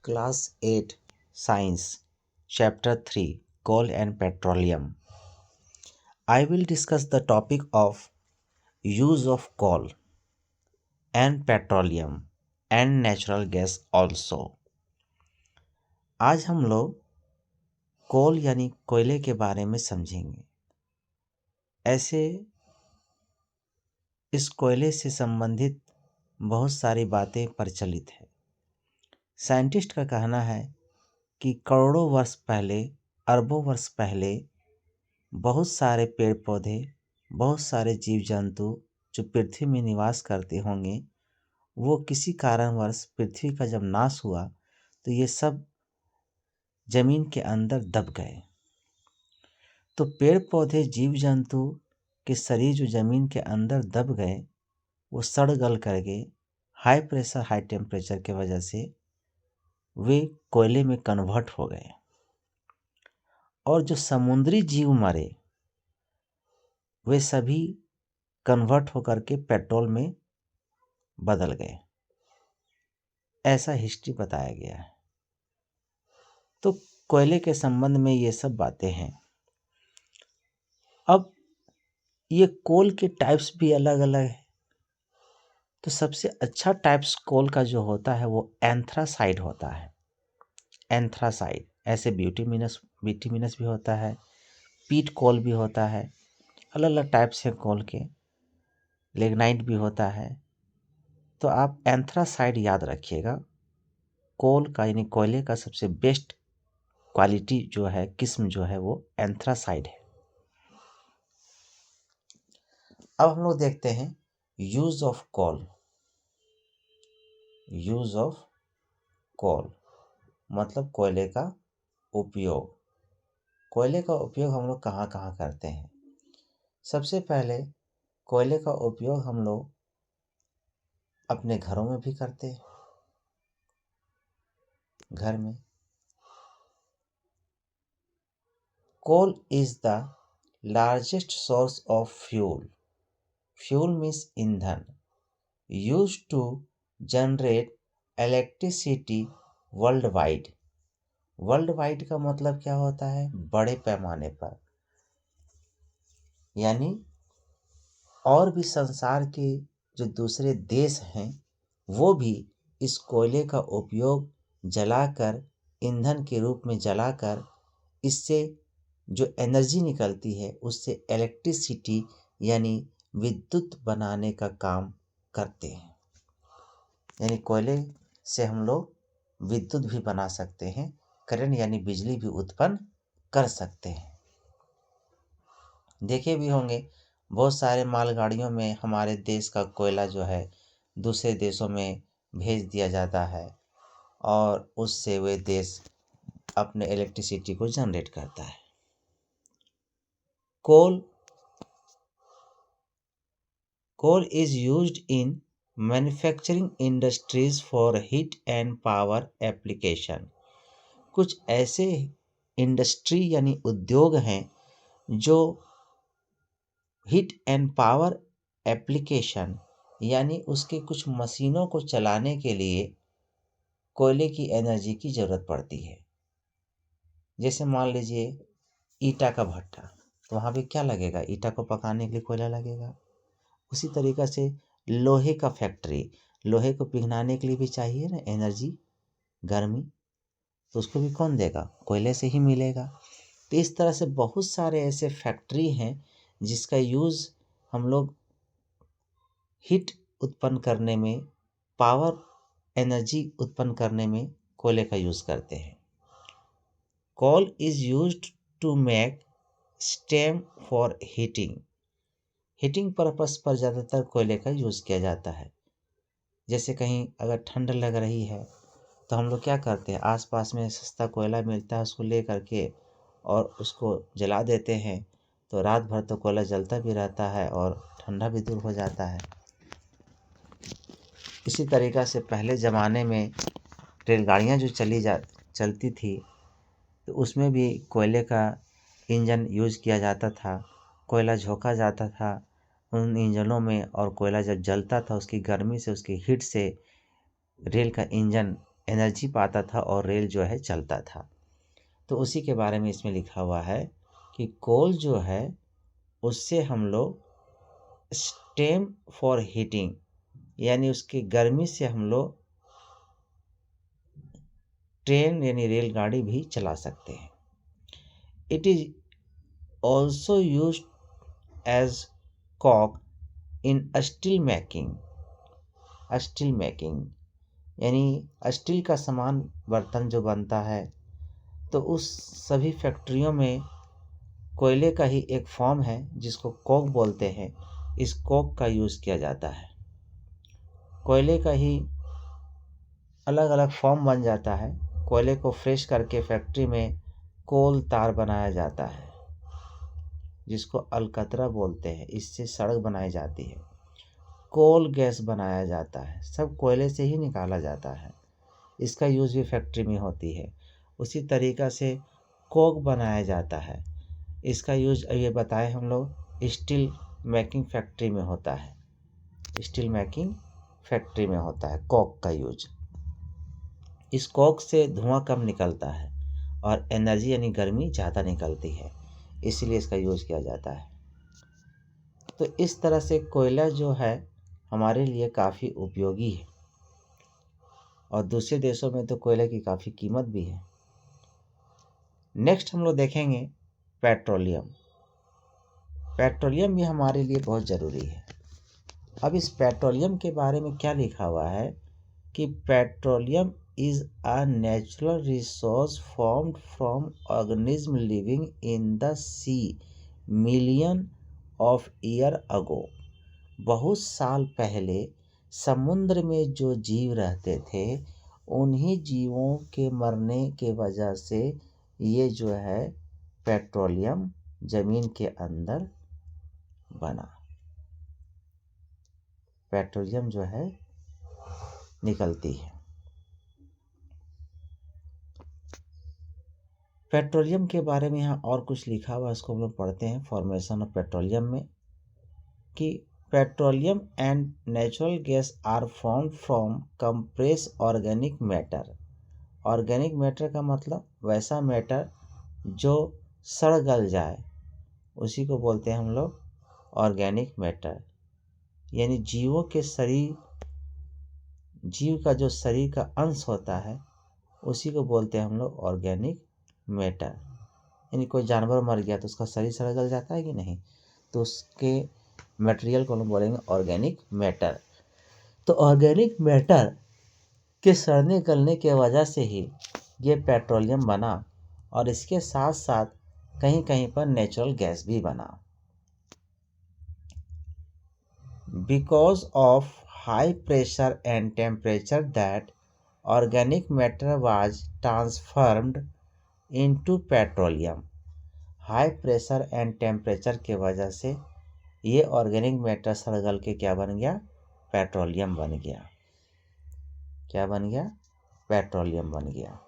Class 8 Science Chapter 3 Coal and Petroleum. I will discuss the topic of use of coal and petroleum and natural gas also. आज हम लोग कोल यानी कोयले के बारे में समझेंगे। ऐसे इस कोयले से संबंधित बहुत सारी बातें प्रचलित है। साइंटिस्ट का कहना है कि करोड़ों वर्ष पहले, अरबों वर्ष पहले बहुत सारे पेड़ पौधे, बहुत सारे जीव जंतु जो पृथ्वी में निवास करते होंगे, वो किसी कारणवश पृथ्वी का जब नाश हुआ तो ये सब जमीन के अंदर दब गए। तो पेड़ पौधे, जीव जंतु के शरीर जो जमीन के अंदर दब गए, वो सड़ गल करके हाई प्रेशर, हाई टेम्परेचर के वजह से वे कोयले में कन्वर्ट हो गए। और जो समुद्री जीव मरे, वे सभी कन्वर्ट होकर के पेट्रोल में बदल गए। ऐसा हिस्ट्री बताया गया है। तो कोयले के संबंध में ये सब बातें हैं। अब ये कोल के टाइप्स भी अलग अलग है। तो सबसे अच्छा टाइप्स कोल का जो होता है वो एंथ्रासाइड होता है। एंथ्रासाइड, ऐसे बिटुमिनस भी होता है, पीट कोल भी होता है, अलग अलग टाइप्स हैं कोल के। लिग्नाइट भी होता है। तो आप एंथ्रासाइड याद रखिएगा। कोल का यानी कोयले का सबसे बेस्ट क्वालिटी जो है, किस्म जो है, वो एंथ्रासाइड है। अब हम लोग देखते हैं use of coal. Use of coal मतलब कोयले का उपयोग। कोयले का उपयोग हम लोग कहाँ कहाँ करते हैं? सबसे पहले कोयले का उपयोग हम लोग अपने घरों में भी करते हैं। घर में coal is the largest source of fuel. Fuel means ईंधन, use to generate electricity worldwide. Worldwide का मतलब क्या होता है? बड़े पैमाने पर, यानी और भी संसार के जो दूसरे देश हैं वो भी इस कोयले का उपयोग जलाकर, ईंधन के रूप में जलाकर, इससे जो एनर्जी निकलती है उससे इलेक्ट्रिसिटी यानी विद्युत बनाने का काम करते हैं। यानी कोयले से हम लोग विद्युत भी बना सकते हैं, करंट यानी बिजली भी उत्पन्न कर सकते हैं। देखे भी होंगे बहुत सारे मालगाड़ियों में हमारे देश का कोयला जो है दूसरे देशों में भेज दिया जाता है और उससे वे देश अपने इलेक्ट्रिसिटी को जनरेट करता है। Coal is used in manufacturing industries for heat and power application. कुछ ऐसे इंडस्ट्री यानी उद्योग हैं जो हीट एंड पावर एप्लीकेशन यानी उसके कुछ मशीनों को चलाने के लिए कोयले की एनर्जी की ज़रूरत पड़ती है। जैसे मान लीजिए ईटा का भट्टा, तो वहाँ पे क्या लगेगा? ईटा को पकाने के लिए कोयला लगेगा। उसी तरीक़ा से लोहे का फैक्ट्री, लोहे को पिघलाने के लिए भी चाहिए ना एनर्जी, गर्मी, तो उसको भी कौन देगा? कोयले से ही मिलेगा। तो इस तरह से बहुत सारे ऐसे फैक्ट्री हैं जिसका यूज़ हम लोग हीट उत्पन्न करने में, पावर एनर्जी उत्पन्न करने में कोयले का यूज़ करते हैं। Coal is used to make steam for heating. Heating purpose पर ज़्यादातर कोयले का यूज़ किया जाता है। जैसे कहीं अगर ठंड लग रही है तो हम लोग क्या करते हैं, आसपास में सस्ता कोयला मिलता है, उसको ले करके और उसको जला देते हैं, तो रात भर तो कोयला जलता भी रहता है और ठंडा भी दूर हो जाता है। इसी तरीक़ा से पहले ज़माने में रेलगाड़ियाँ जो चलती थी तो उसमें भी कोयले का इंजन यूज़ किया जाता था। कोयला झोंका जाता था उन इंजनों में और कोयला जब जलता था उसकी गर्मी से, उसकी हीट से रेल का इंजन एनर्जी पाता था और रेल जो है चलता था। तो उसी के बारे में इसमें लिखा हुआ है कि कोल जो है उससे हम लोग स्टेम फॉर हीटिंग यानी उसकी गर्मी से हम लोग ट्रेन यानी रेलगाड़ी भी चला सकते हैं। It is also use as coke in steel making यानी स्टील का सामान बर्तन जो बनता है तो उस सभी फैक्ट्रियों में कोयले का ही एक फॉर्म है जिसको कोक बोलते हैं। इस कोक का यूज़ किया जाता है। कोयले का ही अलग अलग फॉर्म बन जाता है। कोयले को फ्रेश करके फैक्ट्री में कोल तार बनाया जाता है जिसको अलकतरा बोलते हैं। इससे सड़क बनाई जाती है। कोल गैस बनाया जाता है। सब कोयले से ही निकाला जाता है। इसका यूज़ भी फैक्ट्री में होती है। उसी तरीक़ा से कोक बनाया जाता है। इसका यूज़ ये बताए हम लोग स्टील मेकिंग फैक्ट्री में होता है। स्टील मेकिंग फैक्ट्री में होता है कोक का यूज। इस कोक से धुआं कम निकलता है और एनर्जी यानी गर्मी ज़्यादा निकलती है, इसलिए इसका यूज़ किया जाता है। तो इस तरह से कोयला जो है हमारे लिए काफ़ी उपयोगी है और दूसरे देशों में तो कोयले की काफ़ी कीमत भी है। नेक्स्ट हम लोग देखेंगे पेट्रोलियम। पेट्रोलियम भी हमारे लिए बहुत ज़रूरी है। अब इस पेट्रोलियम के बारे में क्या लिखा हुआ है कि petroleum is a natural resource formed from organism living in the sea million of year ago. बहुत साल पहले समुद्र में जो जीव रहते थे उन्हीं जीवों के मरने के वजह से ये जो है पेट्रोलियम ज़मीन के अंदर बना। पेट्रोलियम जो है निकलती है। पेट्रोलियम के बारे में यहाँ और कुछ लिखा हुआ है, इसको हम लोग पढ़ते हैं। फॉर्मेशन ऑफ पेट्रोलियम में कि petroleum and natural gas are formed from compress organic matter. Organic matter का मतलब वैसा मैटर जो सड़ गल जाए, उसी को बोलते हैं हम लोग ऑर्गेनिक मैटर। यानी जीवों के शरीर, जीव का जो शरीर का अंश होता है उसी को बोलते हैं हम लोग ऑर्गेनिक मैटर। यानी कोई जानवर मर गया तो उसका शरीर सड़ गल जाता है कि नहीं, तो उसके मटेरियल को हम बोलेंगे ऑर्गेनिक मैटर। तो ऑर्गेनिक मैटर के सड़ने गलने के वजह से ही ये पेट्रोलियम बना और इसके साथ साथ कहीं कहीं पर नेचुरल गैस भी बना। Because of high pressure and temperature that organic matter was transformed into petroleum। High pressure and temperature के वजह से ये ऑर्गेनिक मैटर सड़गल के क्या बन गया, पेट्रोलियम बन गया। क्या बन गया, पेट्रोलियम बन गया।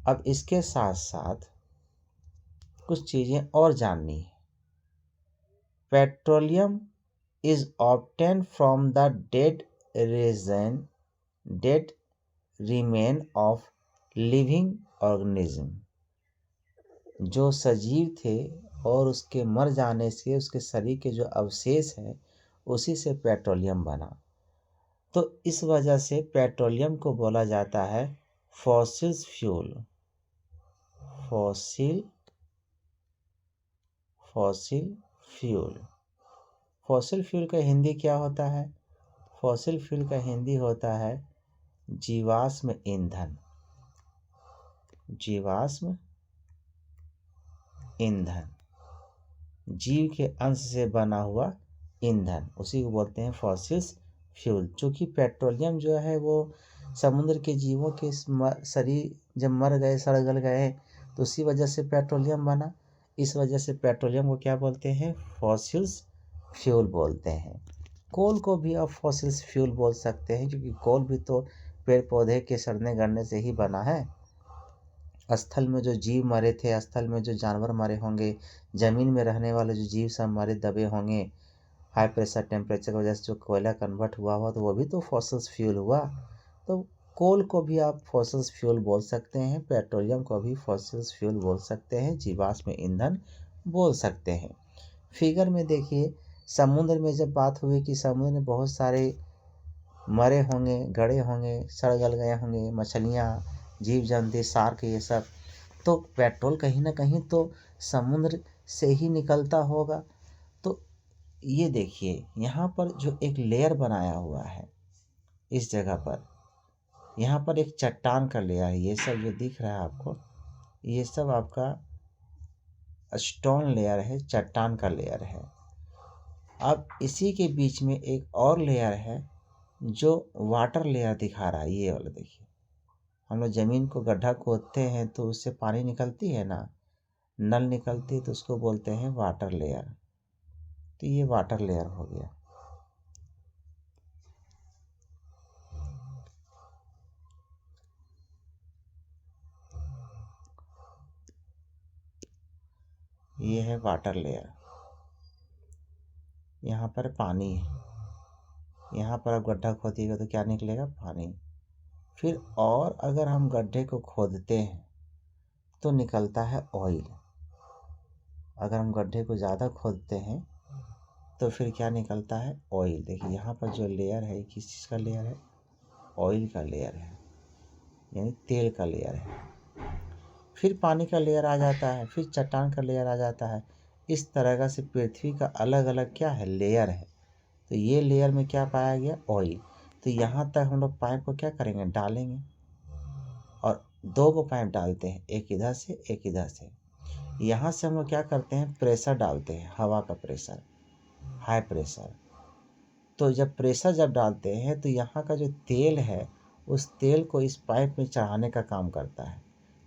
अब इसके साथ साथ कुछ चीज़ें और जाननी है। Petroleum is obtained from the dead remain of living organism। जो सजीव थे और उसके मर जाने से उसके शरीर के जो अवशेष हैं उसी से पेट्रोलियम बना। तो इस वजह से पेट्रोलियम को बोला जाता है fossil fuel. Fossil fuel. Fossil fuel का हिंदी क्या होता है? फॉसिल फ्यूल का हिंदी होता है जीवाश्म ईंधन। जीवाश्म ईंधन, जीव के अंश से बना हुआ ईंधन, उसी को बोलते हैं फॉसिल फ्यूल। चूँकि पेट्रोलियम जो है वो समुद्र के जीवों के शरीर जब मर गए, सड़ गल गए, तो उसी वजह से पेट्रोलियम बना। इस वजह से पेट्रोलियम को क्या बोलते हैं, फॉसिल फ्यूल बोलते हैं। कोल को भी आप फॉसिल फ्यूल बोल सकते हैं क्योंकि कोल भी तो पेड़ पौधे के सड़ने गलने से ही बना है। स्थल में जो जीव मरे थे, स्थल में जो जानवर मरे होंगे, ज़मीन में रहने वाले जो जीव सब मरे दबे होंगे, हाई प्रेशर टेम्परेचर की वजह से जो कोयला कन्वर्ट हुआ तो वो भी तो फॉसिल फ्यूल हुआ। तो कोल को भी आप फॉसिल्स फ्यूल बोल सकते हैं, पेट्रोलियम को भी फॉसिल्स फ्यूल बोल सकते हैं, जीवाश्म ईंधन बोल सकते हैं। फिगर में देखिए, समुद्र में जब बात हुई कि समुद्र में बहुत सारे मरे होंगे, गड़े होंगे, सड़ गल गए होंगे, मछलियाँ, जीव जंतु, शार्क, ये सब, तो पेट्रोल कहीं ना कहीं तो समुद्र से ही निकलता होगा। तो ये देखिए यहाँ पर जो एक लेयर बनाया हुआ है इस जगह पर, यहाँ पर एक चट्टान का लेयर है। ये सब जो दिख रहा है आपको, ये सब आपका स्टोन लेयर है, चट्टान का लेयर है। अब इसी के बीच में एक और लेयर है जो वाटर लेयर दिखा रहा है, ये वाला देखिए। हम लोग ज़मीन को गड्ढा खोदते हैं तो उससे पानी निकलती है ना, नल निकलती है, तो उसको बोलते हैं वाटर लेयर। तो ये वाटर लेयर हो गया। ये है वाटर लेयर। यहाँ पर पानी है, यहाँ पर आप गड्ढा खोदिएगा तो क्या निकलेगा? पानी। फिर और अगर हम गड्ढे को खोदते हैं तो निकलता है ऑयल। अगर हम गड्ढे को ज़्यादा खोदते हैं तो फिर क्या निकलता है? ऑयल। देखिए यहाँ पर जो लेयर है किस चीज़ का लेयर है? ऑयल का लेयर है, यानी तेल का लेयर है। फिर पानी का लेयर आ जाता है, फिर चट्टान का लेयर आ जाता है। इस तरह का से पृथ्वी का अलग अलग क्या है? लेयर है। तो ये लेयर में क्या पाया गया? ऑयल। तो यहाँ तक हम लोग पाइप को क्या करेंगे? डालेंगे, और दो को पाइप डालते हैं, एक इधर से एक इधर से। यहाँ से हम लोग क्या करते हैं? प्रेशर डालते हैं, हवा का प्रेशर, हाई प्रेशर। तो जब प्रेशर जब डालते हैं तो यहाँ का जो तेल है उस तेल को इस पाइप में चढ़ाने का काम करता है।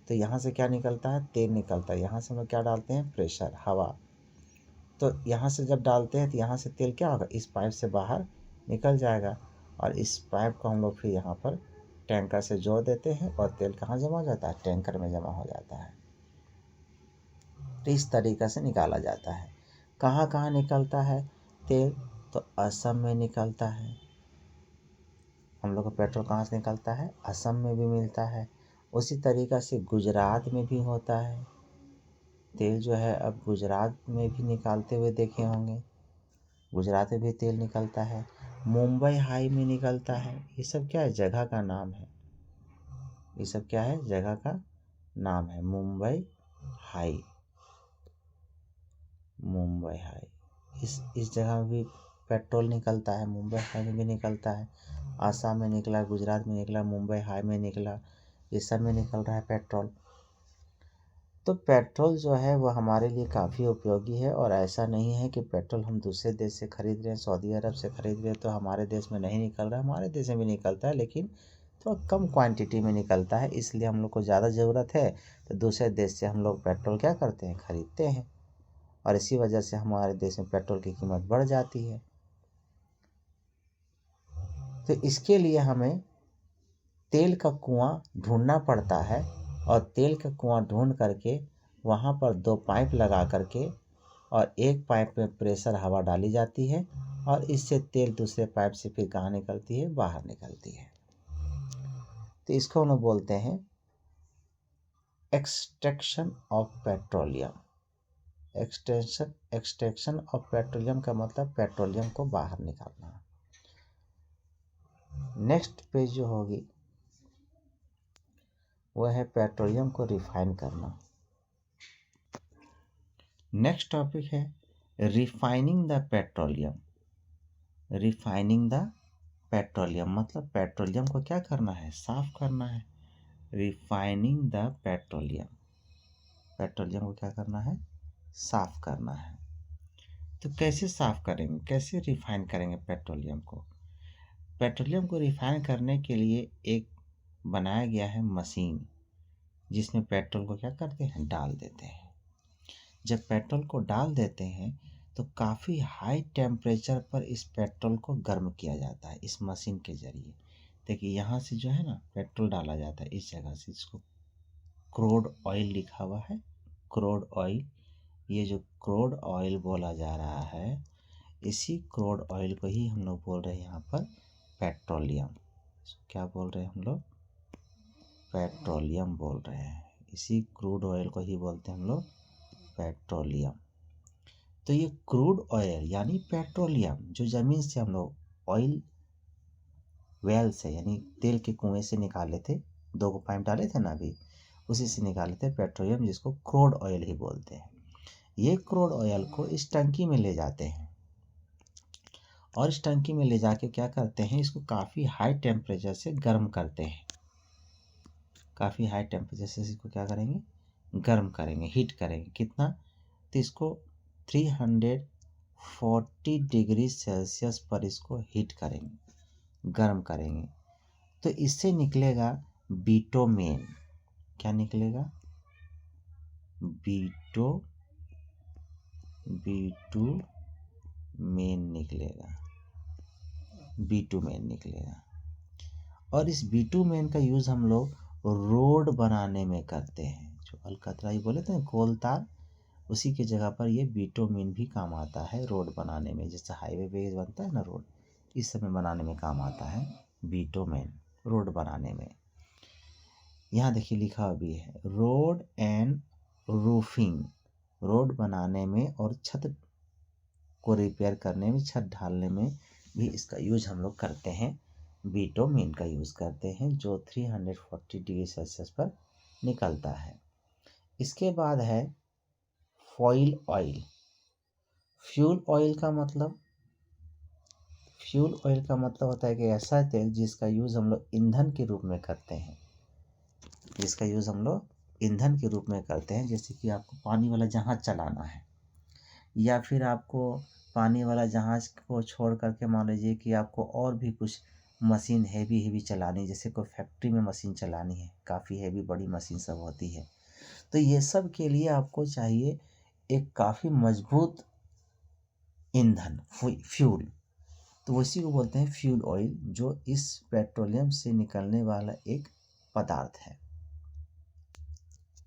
तो यहाँ से क्या निकलता है? तेल निकलता है। यहाँ से हम लोग क्या डालते हैं? प्रेशर, हवा। तो यहाँ से जब डालते हैं तो यहाँ से तेल क्या होगा? इस पाइप से बाहर निकल जाएगा, और इस पाइप को हम लोग फिर यहाँ पर टैंकर से जोड़ देते हैं, और तेल कहाँ जमा हो जाता है? टैंकर में जमा हो जाता है। तो इस तरीक़े से निकाला जाता है। कहाँ कहाँ निकलता है तेल? तो असम में निकलता है। हम लोग का पेट्रोल कहाँ से निकलता है? असम में भी मिलता है। उसी तरीक़ा से गुजरात में भी होता है तेल जो है। अब गुजरात में भी निकालते हुए देखे होंगे, गुजरात में भी तेल निकलता है। मुंबई हाई में निकलता है। ये सब क्या है? जगह का नाम है। ये सब क्या है? जगह का नाम है। Mumbai high, Mumbai high. इस जगह में भी पेट्रोल निकलता है, मुंबई हाई में भी निकलता है। आसाम में निकला, गुजरात में निकला, मुंबई हाई में निकला, ये सब में निकल रहा है पेट्रोल। तो पेट्रोल जो है वो हमारे लिए काफ़ी उपयोगी है। और ऐसा नहीं है कि पेट्रोल हम दूसरे देश से ख़रीद रहे हैं, सऊदी अरब से ख़रीद रहे हैं तो हमारे देश में नहीं निकल रहा है। हमारे देश में भी निकलता है, लेकिन थोड़ा कम क्वांटिटी में निकलता है। इसलिए हम लोग को ज़्यादा ज़रूरत है तो दूसरे देश से हम लोग पेट्रोल क्या करते हैं? ख़रीदते हैं, और इसी वजह से हमारे देश में पेट्रोल की कीमत बढ़ जाती है। तो इसके लिए हमें तेल का कुआं ढूंढना पड़ता है, और तेल का कुआं ढूंढ करके वहाँ पर दो पाइप लगा करके, और एक पाइप में प्रेशर हवा डाली जाती है, और इससे तेल दूसरे पाइप से फिर कहाँ निकलती है? बाहर निकलती है। तो इसको हम लोग बोलते हैं extraction of petroleum. Extraction of petroleum का मतलब पेट्रोलियम को बाहर निकालना। नेक्स्ट पेज जो होगी वह है पेट्रोलियम को रिफाइन करना। नेक्स्ट टॉपिक है refining the petroleum. Refining the petroleum मतलब पेट्रोलियम को क्या करना है? साफ करना है। रिफाइनिंग द पेट्रोलियम, पेट्रोलियम को क्या करना है? साफ करना है। तो कैसे साफ करेंगे, कैसे रिफाइन करेंगे पेट्रोलियम को? पेट्रोलियम को रिफाइन करने के लिए एक बनाया गया है मशीन, जिसमें पेट्रोल को क्या करते हैं? डाल देते हैं। जब पेट्रोल को डाल देते हैं तो काफ़ी हाई टेम्परेचर पर इस पेट्रोल को गर्म किया जाता है इस मशीन के ज़रिए। देखिए यहाँ से जो है ना पेट्रोल डाला जाता है इस जगह से, इसको क्रूड ऑयल लिखा हुआ है, क्रूड ऑयल। ये जो क्रूड ऑयल बोला जा रहा है, इसी क्रूड ऑयल को ही हम लोग बोल रहे हैं यहाँ पर पेट्रोलियम। क्या बोल रहे हैं हम लोग? पेट्रोलियम बोल रहे हैं, इसी क्रूड ऑयल को ही बोलते हैं हम लोग पेट्रोलियम। तो ये क्रूड ऑयल यानी पेट्रोलियम जो ज़मीन से हम लोग ऑयल वेल से यानी तेल के कुएं से निकाले थे, 2 पाइप डाले थे ना अभी, उसी से निकाले थे पेट्रोलियम, जिसको क्रूड ऑयल ही बोलते हैं। ये क्रूड ऑयल को इस टंकी में ले जाते हैं और इस टंकी में ले जाके क्या करते हैं, इसको काफ़ी हाई टेम्परेचर से गर्म करते हैं। काफ़ी हाई टेम्परेचर से इसको क्या करेंगे, गर्म करेंगे, हीट करेंगे। कितना, तो इसको 340 डिग्री सेल्सियस पर इसको हीट करेंगे, गर्म करेंगे। तो इससे निकलेगा बिटुमेन। क्या निकलेगा, बिटुमेन निकलेगा, बिटुमेन निकलेगा। और इस बिटुमेन का यूज़ हम लोग रोड बनाने में करते हैं। जो अलकतरा बोले थे कोल तार, उसी की जगह पर ये बिटुमेन भी काम आता है रोड बनाने में। जैसे हाईवे पे बनता है ना रोड, इस समय बनाने में काम आता है बिटुमेन, रोड बनाने में। यहाँ देखिए लिखा भी है रोड एंड रूफिंग, रोड बनाने में और छत को रिपेयर करने में, छत ढालने में भी इसका यूज हम लोग करते हैं। बिटुमेन का यूज़ करते हैं जो 340 डिग्री सेल्सियस पर निकलता है। इसके बाद है फॉइल ऑयल। फ्यूल ऑयल का मतलब, फ्यूल ऑयल का मतलब होता है कि ऐसा तेल जिसका यूज़ हम लोग ईंधन के रूप में करते हैं, जिसका यूज़ हम लोग ईंधन के रूप में करते हैं। जैसे कि आपको पानी वाला जहाज़ चलाना है, या फिर आपको पानी वाला जहाज़ को छोड़ करके मान लीजिए कि आपको और भी कुछ मशीन हैवी चलानी, जैसे कोई फैक्ट्री में मशीन चलानी है, काफ़ी हैवी बड़ी मशीन सब होती है, तो ये सब के लिए आपको चाहिए एक काफ़ी मजबूत ईंधन, फ्यूल। तो उसी को बोलते हैं फ्यूल ऑयल, जो इस पेट्रोलियम से निकलने वाला एक पदार्थ है।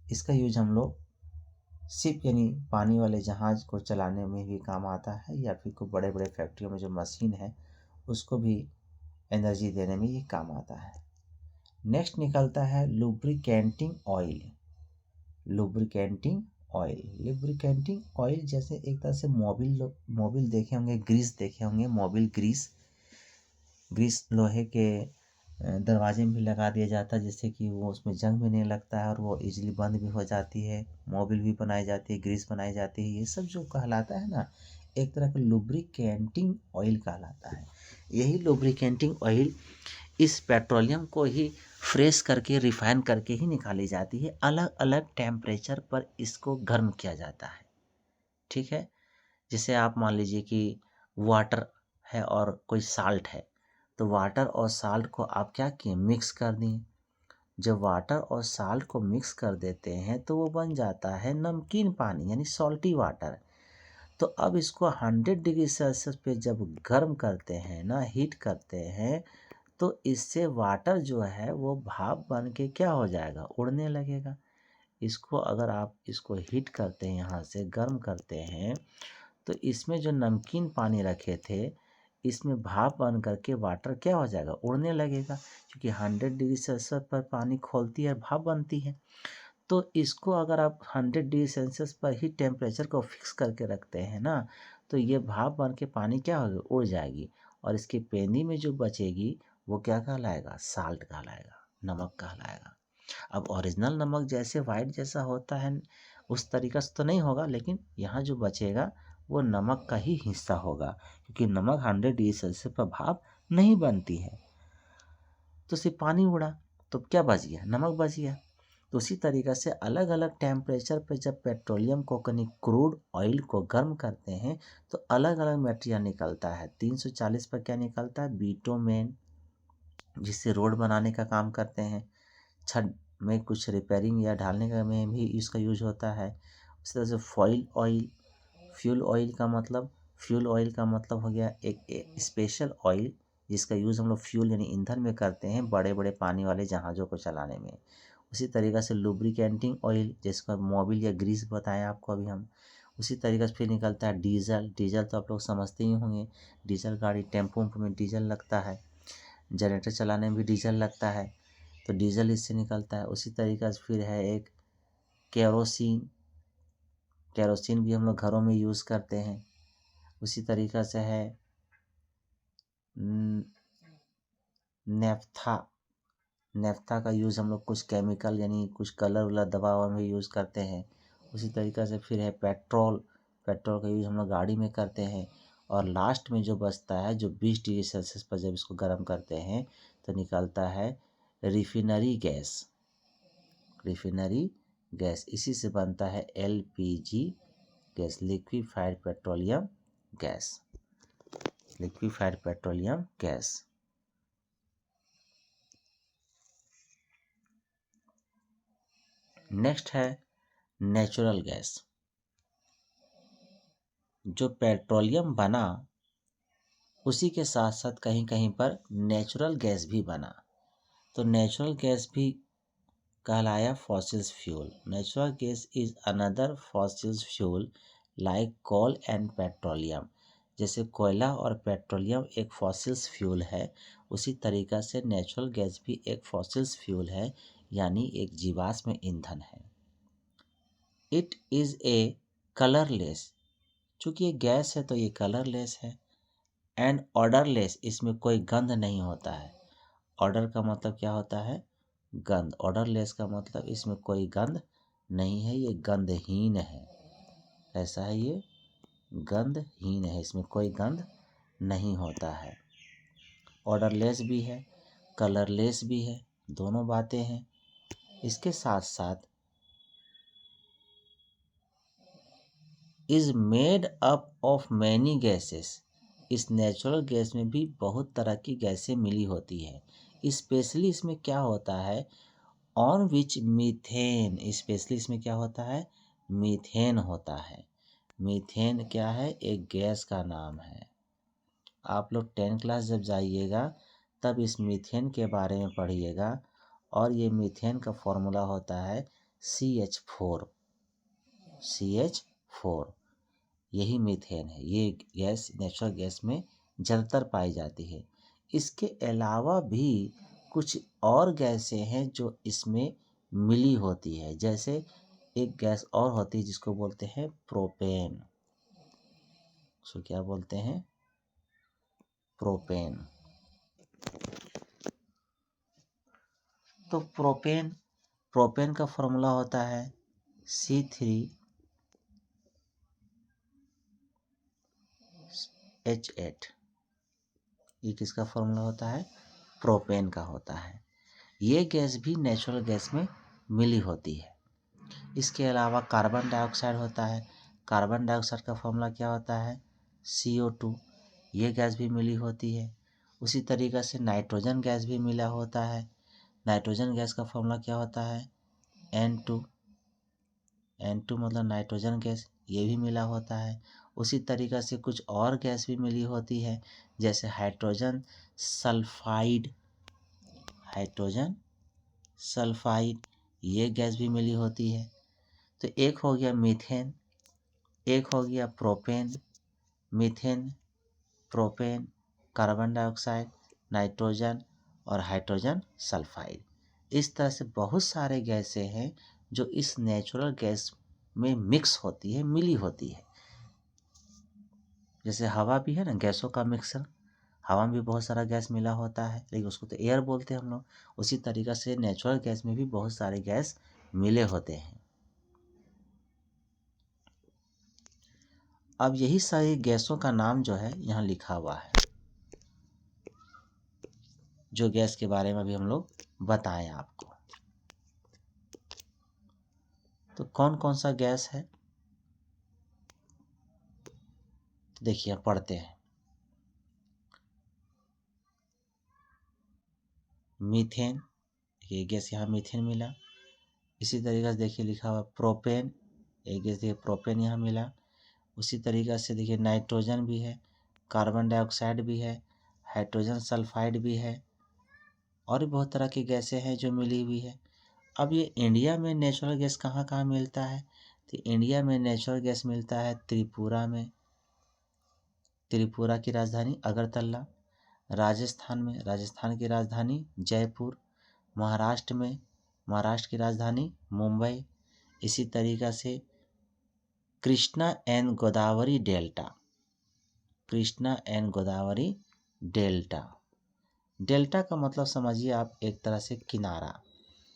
इसका यूज हम लोग शिप यानी पानी वाले जहाज़ को चलाने में भी काम आता है, या फिर कोई बड़े बड़े फैक्ट्रियों में जो मशीन है उसको भी एनर्जी देने में ये काम आता है। नेक्स्ट निकलता है लुब्रिकेंटिंग ऑयल। लुब्रिकेंटिंग ऑयल, लुब्रिकेंटिंग ऑयल जैसे एक तरह से मोबिल देखे होंगे, ग्रीस देखे होंगे, मोबिल ग्रीस, ग्रीस लोहे के दरवाजे में भी लगा दिया जाता है, जिससे कि वो उसमें जंग भी नहीं लगता है और वो इजीली बंद भी हो जाती है। मोबिल भी बनाई जाती है, ग्रीस बनाई जाती है, ये सब जो कहलाता है ना, एक तरह का लुब्रिकेंटिंग ऑयल कहलाता है। यही लुब्रिकेंटिंग ऑयल इस पेट्रोलियम को ही फ्रेश करके रिफाइन करके ही निकाली जाती है। अलग अलग टेम्परेचर पर इसको गर्म किया जाता है, ठीक है। जैसे आप मान लीजिए कि वाटर है और कोई साल्ट है, तो वाटर और साल्ट को आप क्या किए, मिक्स कर दिए। जब वाटर और साल्ट को मिक्स कर देते हैं तो वो बन जाता है नमकीन पानी यानी सॉल्टी वाटर। तो अब इसको 100 डिग्री सेल्सियस पे जब गर्म करते हैं ना, हीट करते हैं, तो इससे वाटर जो है वो भाप बन के क्या हो जाएगा, उड़ने लगेगा। इसको अगर आप इसको हीट करते हैं, यहाँ से गर्म करते हैं, तो इसमें जो नमकीन पानी रखे थे, इसमें भाप बन करके वाटर क्या हो जाएगा, उड़ने लगेगा। क्योंकि 100 डिग्री सेल्सियस पर पानी खौलती है, भाप बनती है। तो इसको अगर आप 100 डिग्री सेल्सियस पर ही टेम्परेचर को फिक्स करके रखते हैं ना, तो ये भाप बन के पानी क्या होगी, उड़ जाएगी। और इसकी पेंदी में जो बचेगी वो क्या कहलाएगा, साल्ट कहलाएगा, नमक कहलाएगा। अब ओरिजिनल नमक जैसे वाइट जैसा होता है उस तरीक़ा से तो नहीं होगा, लेकिन यहाँ जो बचेगा वो नमक का ही हिस्सा होगा, क्योंकि नमक 100 डिग्री सेल्सियस पर भाप नहीं बनती है। तो सिर्फ पानी उड़ा तो क्या बच गया, नमक बच गया। तो उसी तरीक़ा से अलग अलग टेम्परेचर पे जब पेट्रोलियम को यानी क्रूड ऑयल को गर्म करते हैं तो अलग अलग मटेरियल निकलता है। 340 पर क्या निकलता है, बिटुमेन, जिससे रोड बनाने का काम करते हैं। छत में कुछ रिपेयरिंग या ढालने का में भी इसका यूज होता है। उसी तरह से फॉइल ऑयल, फ्यूल ऑयल का मतलब, फ्यूल ऑयल का मतलब हो गया एक स्पेशल ऑयल जिसका यूज़ हम लोग फ्यूल यानी ईंधन में करते हैं, बड़े बड़े पानी वाले जहाज़ों को चलाने में। उसी तरीक़ा से लुब्रिकेंटिंग ऑयल, जिसका मोबिल या ग्रीस बताया आपको अभी हम। उसी तरीक़े से फिर निकलता है डीजल। डीजल तो आप लोग समझते ही होंगे, डीजल गाड़ी टेम्पो में डीजल लगता है, जनरेटर चलाने में भी डीजल लगता है। तो डीजल इससे निकलता है। उसी तरीक़ा से फिर है एक केरोसिन, केरोसिन भी हम लोग घरों में यूज़ करते हैं। उसी तरीक़ा से है नेफ्था, नेफ्था का यूज़ हम लोग कुछ केमिकल यानी कुछ कलर वलर दवा ववा में यूज़ करते हैं। उसी तरीक़ा से फिर है पेट्रोल, पेट्रोल का यूज़ हम लोग गाड़ी में करते हैं। और लास्ट में जो बचता है, जो 20 डिग्री सेल्सियस पर जब इसको गर्म करते हैं तो निकलता है रिफिनरी गैस, रिफिनरी गैस। इसी से बनता है LPG gas, liquefied petroleum gas, liquefied petroleum gas. Next है नेचुरल गैस। जो पेट्रोलियम बना उसी के साथ साथ कहीं कहीं पर नेचुरल गैस भी बना, तो नेचुरल गैस भी कहलाया fossils fuel. Natural gas is another fossils fuel like coal and petroleum. जैसे कोयला और पेट्रोलियम एक फॉसिल्स फ्यूल है, उसी तरीक़ा से नेचुरल गैस भी एक फॉसिल्स फ्यूल है, यानी एक जीवाश्म ईंधन है। इट इज़ ए कलरलेस, चूँकि ये गैस है तो ये कलरलेस है। एंड ऑर्डरलेस, इसमें कोई गंध नहीं होता है। ऑर्डर का मतलब क्या होता है? गंध। ऑर्डरलेस का मतलब इसमें कोई गंध नहीं है, ये गंधहीन है। ऐसा है, ये गंधहीन है, इसमें कोई गंध नहीं होता है। ऑर्डरलेस भी है, कलरलेस भी है, दोनों बातें हैं। इसके साथ साथ is made up of many gases. इस नेचुरल गैस में भी बहुत तरह की गैसें मिली होती है। स्पेशली इसमें क्या होता है, ऑन विच मीथेन, स्पेशली इसमें क्या होता है, मीथेन होता है। मीथेन क्या है, एक गैस का नाम है। आप लोग 10 क्लास जब जाइएगा तब इस मीथेन के बारे में पढ़िएगा। और ये मीथेन का फॉर्मूला होता है CH4, CH4, यही मीथेन है। ये गैस नेचुरल गैस में ज़्यादातर पाई जाती है। इसके अलावा भी कुछ और गैसें हैं जो इसमें मिली होती है। जैसे एक गैस और होती है जिसको बोलते हैं प्रोपेन। उसको क्या बोलते हैं? प्रोपेन। तो प्रोपेन, प्रोपेन का फॉर्मूला होता है C3H8। ये किसका फॉर्मूला होता है? प्रोपेन का होता है। ये गैस भी नेचुरल गैस में मिली होती है। इसके अलावा कार्बन डाइऑक्साइड होता है। कार्बन डाइऑक्साइड का फॉर्मूला क्या होता है? CO2। ये गैस भी मिली होती है। उसी तरीक़े से नाइट्रोजन गैस भी मिला होता है। नाइट्रोजन गैस का फॉर्मूला क्या होता है? N2। N2 मतलब नाइट्रोजन गैस, ये भी मिला होता है। उसी तरीक़े से कुछ और गैस भी मिली होती है, जैसे हाइड्रोजन सल्फाइड, हाइड्रोजन सल्फाइड, ये गैस भी मिली होती है। तो एक हो गया मीथेन, एक हो गया propane. Methane, propane, carbon dioxide, nitrogen और हाइड्रोजन सल्फाइड। इस तरह से बहुत सारे गैसें हैं जो इस नेचुरल गैस में मिक्स होती है, मिली होती है। जैसे हवा भी है ना, गैसों का मिक्सर। हवा में भी बहुत सारा गैस मिला होता है, लेकिन उसको तो एयर बोलते हैं हम लोग। उसी तरीक़ा से नेचुरल गैस में भी बहुत सारे गैस मिले होते हैं। अब यही सारी गैसों का नाम जो है यहाँ लिखा हुआ है, जो गैस के बारे में भी हम लोग बताएं आपको। तो कौन कौन सा गैस है, तो देखिए पढ़ते हैं। मीथेन, ये गैस यहाँ मीथेन मिला। इसी तरीक़े से देखिए लिखा हुआ प्रोपेन, एक गैस देखिए प्रोपेन यहाँ मिला। उसी तरीक़े से देखिए नाइट्रोजन भी है, कार्बन डाइऑक्साइड भी है, हाइड्रोजन सल्फाइड भी है, और भी बहुत तरह की गैसें हैं जो मिली हुई है। अब ये इंडिया में नेचुरल गैस कहाँ कहाँ मिलता है, तो इंडिया में नेचुरल गैस मिलता है त्रिपुरा में, त्रिपुरा की राजधानी अगरतला। राजस्थान में, राजस्थान की राजधानी जयपुर। महाराष्ट्र की राजधानी मुंबई। इसी तरीक़ा से Krishna and Godavari delta, Krishna and Godavari delta. Delta का मतलब समझिए आप एक तरह से किनारा,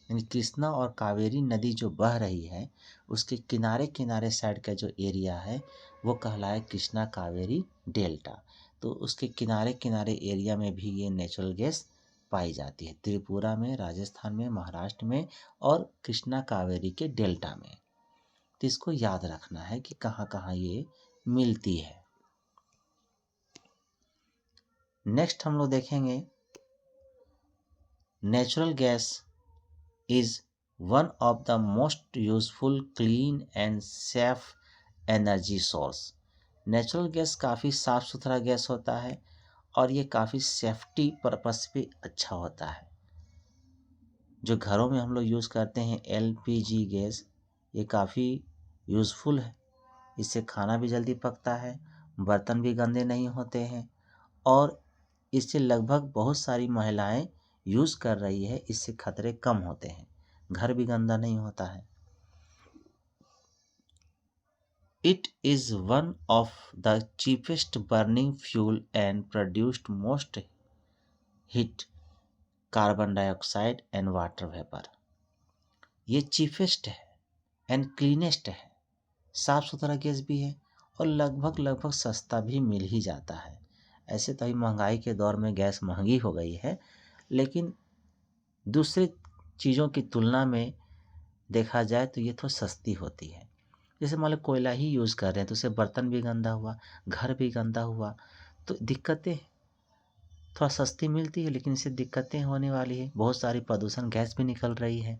यानी कृष्णा और कावेरी नदी जो बह रही है उसके किनारे किनारे साइड का जो एरिया है वो कहलाए कृष्णा कावेरी डेल्टा। तो उसके किनारे किनारे एरिया में भी ये नेचुरल गैस पाई जाती है, त्रिपुरा में, राजस्थान में, महाराष्ट्र में और कृष्णा कावेरी के डेल्टा में। तो इसको याद रखना है कि कहाँ कहाँ ये मिलती है। नेक्स्ट हम लोग देखेंगे natural gas is one of the most useful clean and safe energy source. Natural gas काफ़ी साफ़ सुथरा गैस होता है और ये काफ़ी सेफ्टी पर्पस भी अच्छा होता है। जो घरों में हम लोग यूज़ करते हैं एलपीजी गैस, ये काफ़ी यूज़फुल है। इससे खाना भी जल्दी पकता है, बर्तन भी गंदे नहीं होते हैं और इससे लगभग बहुत सारी महिलाएं यूज़ कर रही है, इससे खतरे कम होते हैं, घर भी गंदा नहीं होता है। It is one of the cheapest burning fuel and produced most heat, carbon dioxide and water vapour. ये चीपेस्ट है एंड क्लीनेस्ट है, साफ़ सुथरा गैस भी है और लगभग सस्ता भी मिल ही जाता है। ऐसे तो अभी महंगाई के दौर में गैस महंगी हो गई है, लेकिन दूसरी चीज़ों की तुलना में देखा जाए तो ये थोड़ी सस्ती होती है। जैसे मान लो कोयला ही यूज़ कर रहे हैं तो उससे बर्तन भी गंदा हुआ, घर भी गंदा हुआ, तो दिक्कतें थोड़ा सस्ती मिलती है लेकिन इससे दिक्कतें होने वाली है। बहुत सारी प्रदूषण गैस भी निकल रही है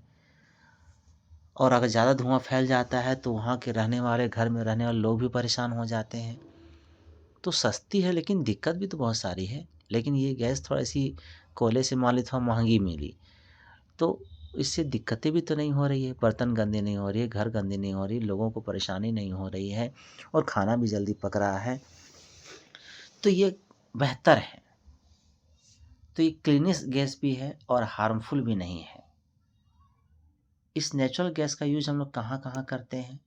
और अगर ज़्यादा धुआं फैल जाता है तो वहाँ के रहने वाले, घर में रहने वाले लोग भी परेशान हो जाते हैं। तो सस्ती है लेकिन दिक्कत भी तो बहुत सारी है। लेकिन ये गैस थोड़ा सी कोयले से मान ली थोड़ा महंगी मिली तो इससे दिक्कतें भी तो नहीं हो रही है, बर्तन गंदे नहीं हो रही है, घर गंदे नहीं हो रही, लोगों को परेशानी नहीं हो रही है और खाना भी जल्दी पक रहा है, तो ये बेहतर है। तो ये क्लीनेस्ट गैस भी है और हार्मफुल भी नहीं है। इस नेचुरल गैस का यूज़ हम लोग कहाँ कहाँ करते हैं?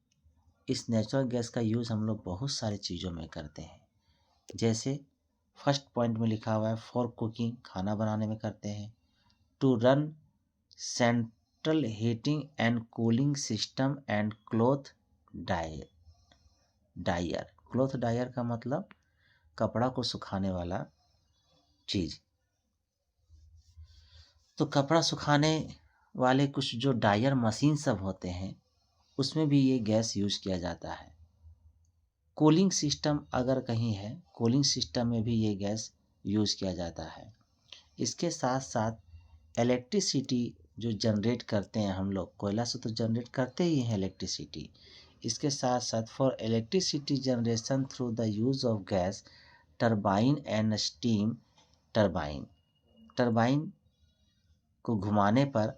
इस नेचुरल गैस का यूज़ हम लोग बहुत सारी चीज़ों में करते हैं। जैसे फर्स्ट पॉइंट में लिखा हुआ है फॉर कुकिंग, खाना बनाने में करते हैं। To run central heating and cooling system and cloth dryer. Cloth dryer का मतलब कपड़ा को सुखाने वाला चीज़। तो कपड़ा सुखाने वाले कुछ जो ड्रायर मशीन सब होते हैं उसमें भी ये गैस यूज़ किया जाता है। कूलिंग सिस्टम अगर कहीं है, कूलिंग सिस्टम में भी ये गैस यूज़ किया जाता है। इसके साथ साथ इलेक्ट्रिसिटी जो जनरेट करते हैं हम लोग, कोयला से तो जनरेट करते ही हैं इलेक्ट्रिसिटी। इसके साथ साथ for electricity generation through the use of gas turbine and steam turbine. Turbine को घुमाने पर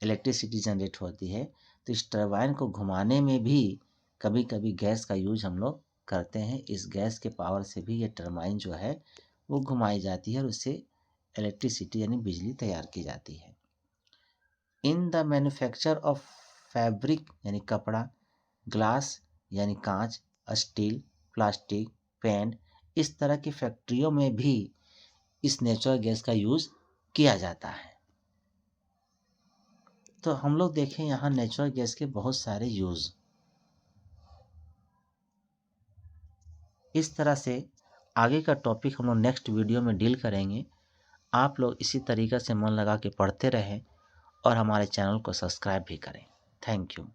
इलेक्ट्रिसिटी जनरेट होती है, तो इस टरबाइन को घुमाने में भी कभी कभी गैस का यूज हम लोग करते हैं। इस गैस के पावर से भी ये टरबाइन जो है वो घुमाई जाती है और उससे इलेक्ट्रिसिटी यानी बिजली तैयार की जाती है। In the manufacture of fabric यानी कपड़ा, ग्लास यानी कांच, स्टील, प्लास्टिक, पेंट, इस तरह की फैक्ट्रियों में भी इस नेचुरल गैस का यूज़ किया जाता है। तो हम लोग देखें यहाँ नेचुरल गैस के बहुत सारे यूज़। इस तरह से आगे का टॉपिक हम लोग नेक्स्ट वीडियो में डील करेंगे। आप लोग इसी तरीक़े से मन लगा के पढ़ते रहें और हमारे चैनल को सब्सक्राइब भी करें। Thank you.